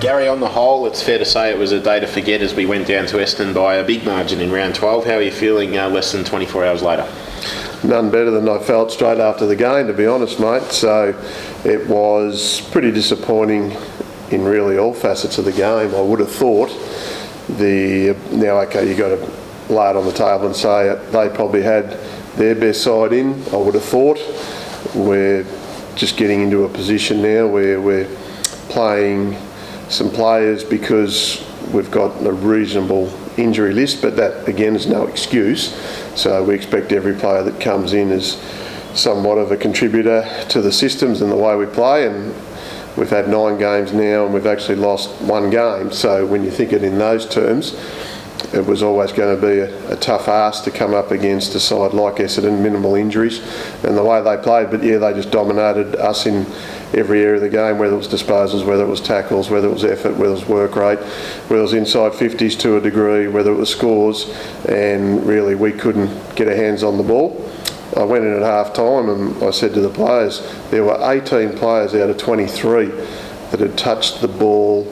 Gary, on the whole, it's fair to say it was a day to forget as we went down to Essendon by a big margin in round 12. How are you feeling less than 24 hours later? None better than I felt straight after the game, to be honest, mate. So it was pretty disappointing in really all facets of the game. I would have thought now, okay, you've got to lay it on the table and say they probably had their best side in. I would have thought we're just getting into a position now where we're playing some players because we've got a reasonable injury list, but that again is no excuse. So we expect every player that comes in is somewhat of a contributor to the systems and the way we play, and we've had 9 games now and we've actually lost 1 game. So when you think it in those terms, it was always going to be a tough ask to come up against a side like Essendon, minimal injuries and the way they played. But yeah, they just dominated us in every area of the game, whether it was disposals, whether it was tackles, whether it was effort, whether it was work rate, whether it was inside 50s to a degree, whether it was scores, and really we couldn't get our hands on the ball. I went in at half time and I said to the players, there were 18 players out of 23 that had touched the ball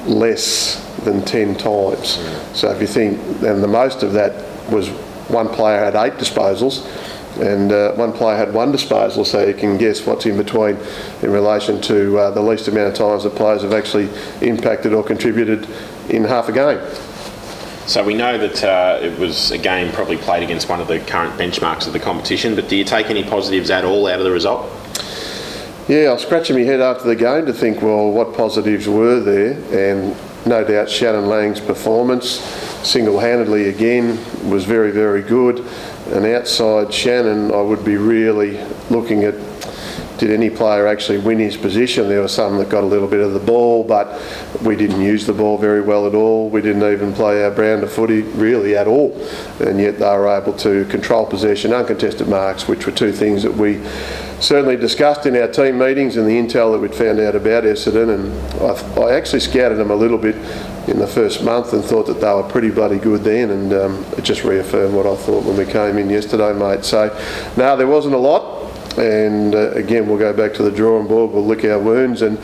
less than 10 times. So if you think, and the most of that was one player had 8 disposals and one player had 1 disposal, so you can guess what's in between in relation to the least amount of times that players have actually impacted or contributed in half a game. So we know that it was a game probably played against one of the current benchmarks of the competition, but do you take any positives at all out of the result? Yeah, I was scratching my head after the game to think, well, what positives were there? And no doubt Shannon Lang's performance, single-handedly again, was very, very good. And outside Shannon, I would be really looking at, did any player actually win his position? There were some that got a little bit of the ball, but we didn't use the ball very well at all. We didn't even play our brand of footy really at all. And yet they were able to control possession, uncontested marks, which were 2 things that we certainly discussed in our team meetings and the intel that we'd found out about Essendon. And I actually scouted them a little bit in the first month and thought that they were pretty bloody good then, and it just reaffirmed what I thought when we came in yesterday, mate. So, no, there wasn't a lot. And again, we'll go back to the drawing board, we'll lick our wounds, and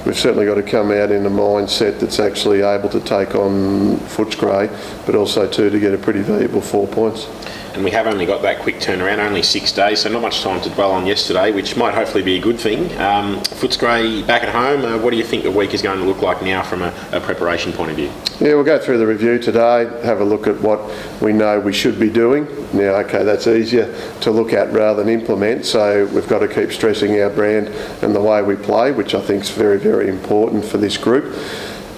we've certainly got to come out in a mindset that's actually able to take on Footscray, but also too to get a pretty valuable 4 points. And we have only got that quick turnaround, only 6 days, so not much time to dwell on yesterday, which might hopefully be a good thing. Footscray back at home, what do you think the week is going to look like now from a preparation point of view? Yeah, we'll go through the review today, have a look at what we know we should be doing. Now, okay, that's easier to look at rather than implement, so we've got to keep stressing our brand and the way we play, which I think is very, very important for this group.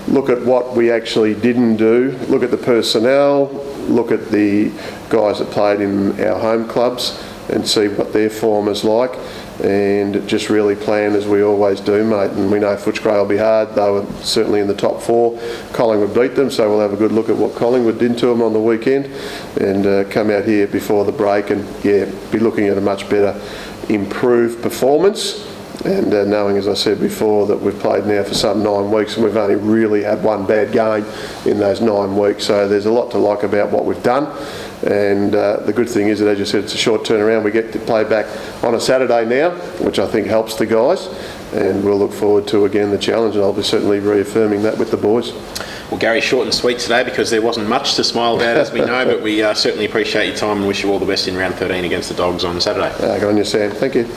Look at what we actually didn't do, look at the personnel, look at the guys that played in our home clubs and see what their form is like, and just really plan as we always do, mate. And we know Footscray will be hard. They were certainly in the top 4. Collingwood beat them, so we'll have a good look at what Collingwood did to them on the weekend and come out here before the break and yeah, be looking at a much better improved performance. And knowing, as I said before, that we've played now for some 9 weeks and we've only really had 1 bad game in those 9 weeks. So there's a lot to like about what we've done. And the good thing is that, as you said, it's a short turnaround. We get to play back on a Saturday now, which I think helps the guys. And we'll look forward to, again, the challenge. And I'll be certainly reaffirming that with the boys. Well, Gary, short and sweet today because there wasn't much to smile about, as we know, but we certainly appreciate your time and wish you all the best in round 13 against the Dogs on Saturday. Good on you, Sam. Thank you.